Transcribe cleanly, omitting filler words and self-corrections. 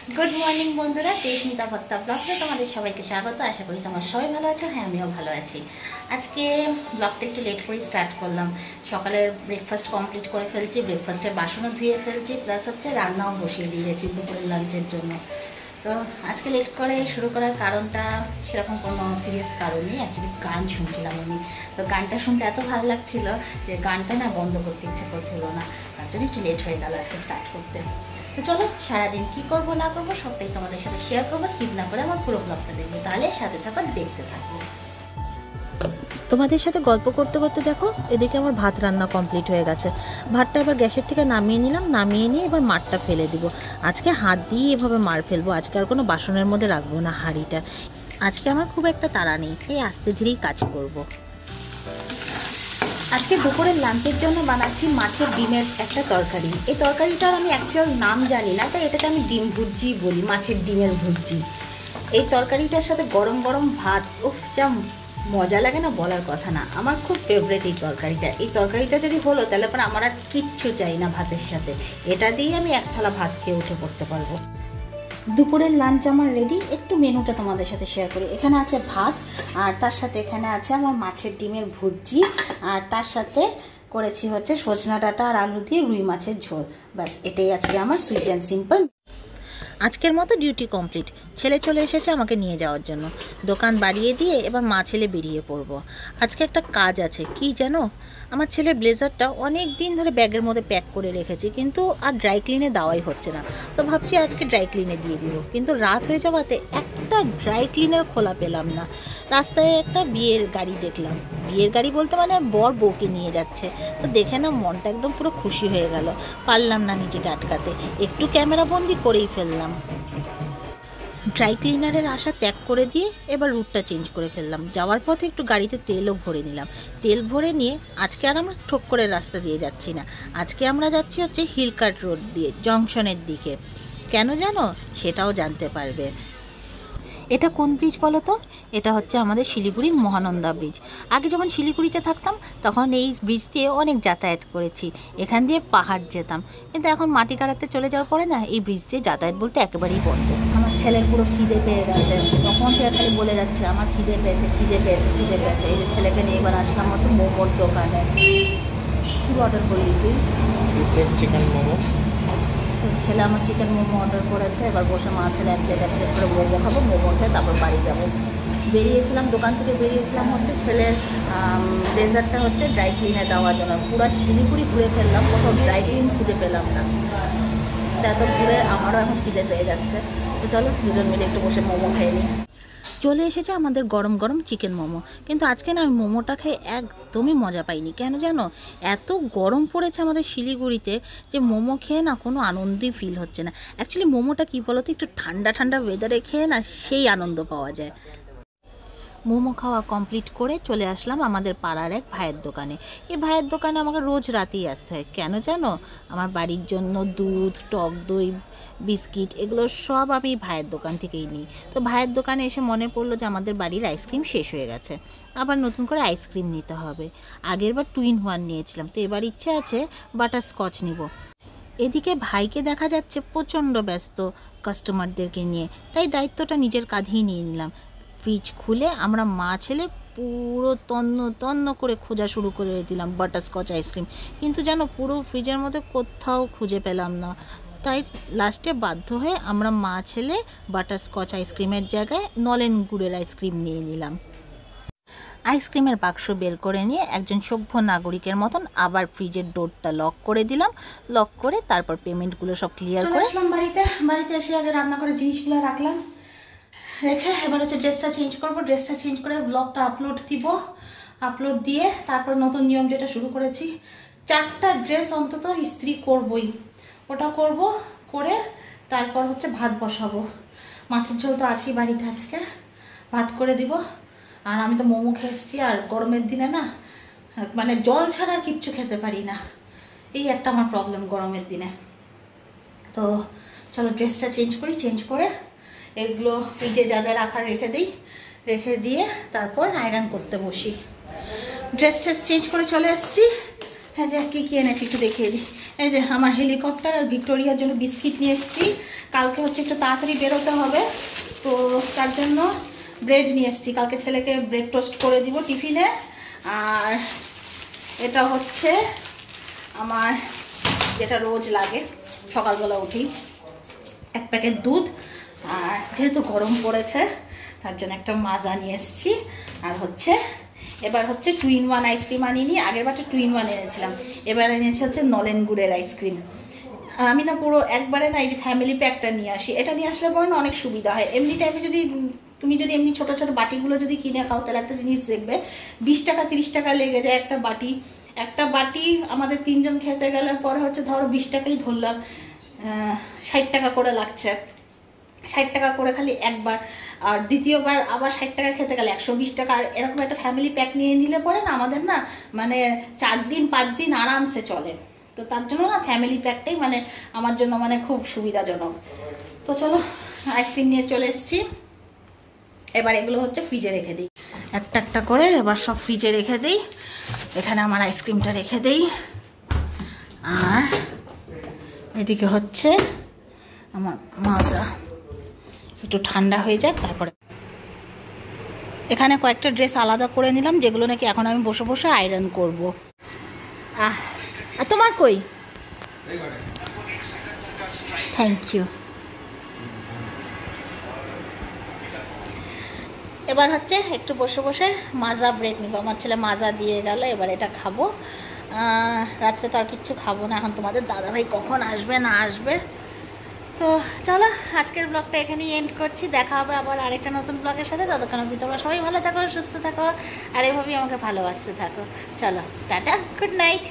Good morning বন্ধুরা, তেজমিতা ভক্তা ব্লগে তোমাদের সবাইকে স্বাগত। আশা করি তোমরা সবাই ভালো আছো। হ্যাঁ, আমিও ভালো আছি। আজকে ব্লগটা একটু লেট করে স্টার্ট করলাম। সকালের ব্রেকফাস্ট কমপ্লিট করে ফেলছি, ব্রেকফাস্টের বাসনও ধুয়ে ফেলছি, প্লাস হচ্ছে রান্নাও বসিয়ে দিয়েছি দুপুরের লাঞ্চের জন্য। তো আজকে লেট করে শুরু করার কারণটা সেরকম কোনো সিরিয়াস কারণ নেই। অ্যাকচুয়ালি গান শুনছিলাম আমি, তো গানটা শুনতে এত ভালো লাগছিল যে গানটা না বন্ধ করতে ইচ্ছে করছিল না, তার জন্য একটু লেট হয়ে গেল আজকে স্টার্ট করতে। তো চলো, সারাদিন কী করবো না করবো সবটাই তোমাদের সাথে শেয়ার করবো। স্কিপ না করে আমার পুরো ব্লগটা দেখবো, তাহলে সাথে থাকো, দেখতে থাকবো। তোমাদের সাথে গল্প করতে করতে দেখো এদিকে আমার ভাত রান্না কমপ্লিট হয়ে গেছে। ভাতটা এবার গ্যাসের থেকে নামিয়ে নিলাম, নামিয়ে নিয়ে এবার মারটা ফেলে দিব। আজকে হাত দিয়ে এভাবে মার ফেলবো, আজকে আর কোনো বাসনের মধ্যে রাখবো না হাঁড়িটা। আজকে আমার খুব একটা তাড়া নেই, এই আস্তে ধীরেই কাজ করব। আজকে দুপুরের লাঞ্চের জন্য বানাচ্ছি মাছের ডিমের একটা তরকারি। এই তরকারিটার আমি অ্যাকচুয়াল নাম জানি না, তাই এটাকে আমি ডিম ভুর্জি বলি, মাছের ডিমের ভুর্জি। এই তরকারিটার সাথে গরম গরম ভাত, উফ যা মজা লাগে না, বলার কথা না। আমার খুব ফেভারিট এই তরকারিটা। এই তরকারিটা যদি হলো তাহলে পরে আমার আর কিচ্ছু চাই না ভাতের সাথে। এটা দিয়ে আমি এক থালা ভাত খেয়ে উঠে পড়তে পারবো। দুপুরের লাঞ্চ আমার রেডি। একটু মেনুটা তোমাদের সাথে শেয়ার করি। এখানে আছে ভাত, আর তার সাথে এখানে আছে আমার মাছের ডিমের ভুর্জি, আর তার সাথে করেছি হচ্ছে সজনা ডাঁটা আর আলু দিয়ে রুই মাছের ঝোল। ব্যাস, এটাই আজকে আমার সুইট অ্যান্ড সিম্পল। আজকের মতো ডিউটি কমপ্লিট। ছেলে চলে এসেছে আমাকে নিয়ে যাওয়ার জন্য। দোকান বাড়িয়ে দিয়ে এবার মা ছেলে বেরিয়ে পড়বো। আজকে একটা কাজ আছে, কি জানো, আমার ছেলের ব্লেজারটা অনেক দিন ধরে ব্যাগের মধ্যে প্যাক করে রেখেছি, কিন্তু আর ড্রাই ক্লিনে দেওয়াই হচ্ছে না। তো ভাবছি আজকে ড্রাই ক্লিনে দিয়ে দিব, কিন্তু রাত হয়ে যাওয়াতে একটা ড্রাই ক্লিনের খোলা পেলাম না। রাস্তায় একটা বিয়ের গাড়ি দেখলাম, বিয়ের গাড়ি বলতে মানে বর বউকে নিয়ে যাচ্ছে। তো দেখে না মনটা একদম পুরো খুশি হয়ে গেল। পারলাম না নিজেকে আটকাতে, একটু ক্যামেরা বন্দি করেই ফেললাম। ড্রাই ক্লিনারের আশা ত্যাগ করে দিয়ে এবার রুটটা চেঞ্জ করে ফেললাম। যাওয়ার পথে একটু গাড়িতে তেলও ভরে নিলাম। তেল ভরে নিয়ে আজকে আর আমরা ঠোক করে রাস্তা দিয়ে যাচ্ছি না, আজকে আমরা যাচ্ছি হচ্ছে হিলকাট রোড দিয়ে জংশনের দিকে। কেন জানো, সেটাও জানতে পারবে। এটা কোন ব্রিজ বলো তো? এটা হচ্ছে আমাদের শিলিগুড়ির মহানন্দা ব্রিজ। আগে যখন শিলিগুড়িতে থাকতাম তখন এই ব্রিজ দিয়ে অনেক যাতায়াত করেছি, এখান দিয়ে পাহাড় যেতাম। কিন্তু এখন মাটি কাটাতে চলে যাওয়ার পরে না এই ব্রিজ দিয়ে যাতায়াত বলতে একেবারেই বন্ধ। আমার ছেলের পুরো খিদে পেয়ে গেছে, তখন থেকে খালি বলে যাচ্ছে আমার খিদে পেয়েছে, খিদে পেয়েছে, খিদে পেয়েছে। এই যে ছেলেকে নিয়ে এবার আসলাম হচ্ছে মোমোর দোকানে। কী অর্ডার করলি তুই? চিকেন মোমো। ছেলে আমার চিকেন মোমো অর্ডার করেছে। এবার বসে মা ছেলে এক প্লেট করে মোমো খাবো, মোমো খেয়ে তারপর বাড়ি যাবো। বেরিয়েছিলাম, দোকান থেকে বেরিয়েছিলাম হচ্ছে ছেলের ব্লেজারটা হচ্ছে ড্রাই ক্লিনে দেওয়ার জন্য। পুরো শিলিগুড়ি ঘুরে ফেললাম, কোথাও ড্রাই ক্লিন খুঁজে পেলাম না। এত ঘুরে আমারও এখন খিদে পেয়ে যাচ্ছে। তো চলো দুজন মিলে একটু বসে মোমো খেয়ে নিই। চলে এসেছে আমাদের গরম গরম চিকেন মোমো। কিন্তু আজকে না আমি মোমোটা খেয়ে একদমই মজা পাইনি। কেন জানো, এত গরম পড়েছে আমাদের শিলিগুড়িতে যে মোমো খেয়ে না কোনো আনন্দই ফিল হচ্ছে না। অ্যাকচুয়ালি মোমোটা কী বলো তো, একটু ঠান্ডা ঠান্ডা ওয়েদারে খেয়ে না সেই আনন্দ পাওয়া যায়। মোমো খাওয়া কমপ্লিট করে চলে আসলাম আমাদের পাড়ার এক ভাইয়ের দোকানে। এই ভাইয়ের দোকানে আমাকে রোজ রাতেই আসতে হয়। কেন জানো, আমার বাড়ির জন্য দুধ, টক দই, বিস্কিট এগুলো সব আমি ভাইয়ের দোকান থেকেই নিই। তো ভাইয়ের দোকানে এসে মনে পড়লো যে আমাদের বাড়ির আইসক্রিম শেষ হয়ে গেছে, আবার নতুন করে আইসক্রিম নিতে হবে। আগেরবার 2 in 1 নিয়েছিলাম, তো এবার ইচ্ছে আছে বাটারস্কচ নিব। এদিকে ভাইকে দেখা যাচ্ছে প্রচণ্ড ব্যস্ত কাস্টমারদেরকে নিয়ে, তাই দায়িত্বটা নিজের কাঁধেই নিয়ে নিলাম। ফ্রিজ খুলে আমরা মা ছেলে পুরো তন্ন তন্ন করে খোঁজা শুরু করে দিলাম বাটারস্কচ আইসক্রিম, কিন্তু যেন পুরো ফ্রিজের মধ্যে কোথাও খুঁজে পেলাম না। তাই লাস্টে বাধ্য হয়ে আমরা মা ছেলে বাটারস্কচ আইসক্রিমের জায়গায় নলেন গুড়ের আইসক্রিম নিয়ে নিলাম। আইসক্রিমের বাক্স বের করে নিয়ে একজন সভ্য নাগরিকের মতন আবার ফ্রিজের ডোরটা লক করে দিলাম। লক করে তারপর পেমেন্টগুলো সব ক্লিয়ার করে আসলাম বাড়িতে এসে আগে রান্না করে জিনিসগুলো রাখলাম, রেখে এবার হচ্ছে ড্রেসটা চেঞ্জ করবো। ড্রেসটা চেঞ্জ করে ব্লগটা আপলোড দিব, আপলোড দিয়ে তারপর নতুন নিয়ম যেটা শুরু করেছি, 4টা ড্রেস অন্তত ইস্ত্রি করবই। ওটা করব, করে তারপর হচ্ছে ভাত বসাবো। মাছের ঝোল তো আছেই বাড়িতে, আজকে ভাত করে দিব। আর আমি তো মোমো খেয়েছি, আর গরমের দিনে না মানে জল ছাড়া আর কিচ্ছু খেতে পারি না, এই একটা আমার প্রবলেম গরমের দিনে। তো চলো ড্রেসটা চেঞ্জ করি, চেঞ্জ করে এগুলো ফ্রিজে যা যা রাখার রেখে দিই, রেখে দিয়ে তারপর আয়রন করতে বসি। ড্রেস চেঞ্জ করে চলে এসেছি, হ্যাঁ যে কী এনেছি একটু দেখিয়ে দিই। এই যে আমার হেলিকপ্টার আর ভিক্টোরিয়ার জন্য বিস্কিট নিয়ে এসেছি। কালকে হচ্ছে একটু তাড়াতাড়ি বেরোতে হবে, তো তার জন্য ব্রেড নিয়ে এসেছি। কালকে ছেলেকে ব্রেড টোস্ট করে দিব টিফিনে। আর এটা হচ্ছে আমার যেটা রোজ লাগে সকালবেলা উঠি, এক প্যাকেট দুধ। আর যেহেতু গরম পড়েছে তার জন্য একটা মাজা নিয়ে এসেছি। আর হচ্ছে এবার হচ্ছে 2-in-1 আইসক্রিম আনিনি, আগের বারটা 2-in-1 এনেছিলাম, এবার এনেছি হচ্ছে নলেন গুড়ের আইসক্রিম। আমি না পুরো একবারে না এই যে ফ্যামিলি প্যাকটা নিয়ে আসি, এটা নিয়ে আসলে পরে না অনেক সুবিধা হয়। এমনি টাইমে যদি তুমি যদি এমনি ছোটো ছোটো বাটিগুলো যদি কিনে খাও তাহলে একটা জিনিস দেখবে 20 টাকা 30 টাকা লেগে যায় একটা বাটি। একটা বাটি আমাদের 3 জন খেতে গেলে পরে হচ্ছে ধরো 20 টাকাই ধরলাম, 60 টাকা করে লাগছে। 60 টাকা করে খালি একবার, আর দ্বিতীয়বার আবার 60 টাকা খেতে গেলে 120 টাকা। আর এরকম একটা ফ্যামিলি প্যাক নিয়ে নিলে পরে না আমাদের না মানে 4 দিন 5 দিন আরামসে চলে। তো তার জন্য না ফ্যামিলি প্যাকটাই মানে আমার জন্য মানে খুব সুবিধাজনক। তো চলো আইসক্রিম নিয়ে চলে এসেছি। এবার এগুলো হচ্ছে ফ্রিজে রেখে দিই, একটা একটা করে এবার সব ফ্রিজে রেখে দিই। এখানে আমার আইসক্রিমটা রেখে দিই। আর এদিকে হচ্ছে আমার মাজা, একটু ঠান্ডা হয়ে যাক তারপরে। এখানে কয়েকটা ড্রেস আলাদা করে নিলাম যেগুলো নাকি এখন আমি বসে বসে আয়রন করব। আর তোমার কই? Thank you. এবার হচ্ছে একটু বসে বসে মাজা ব্রেক নিব। আমার ছেলে মাজা দিয়ে গেল, এবার এটা খাবো। রাত্রে তো আর কিচ্ছু খাবো না, এখন তোমাদের দাদাভাই কখন আসবে না আসবে। তো চলো আজকের ব্লগটা এখানেই এন্ড করছি, দেখা হবে আবার আরেকটা নতুন ব্লগের সাথে। ততক্ষণ অবধি তোমরা সবাই ভালো থাকো, সুস্থ থাকো, আর এভাবেই আমাকে ভালোবাসতে থাকো। চলো টাটা, গুড নাইট।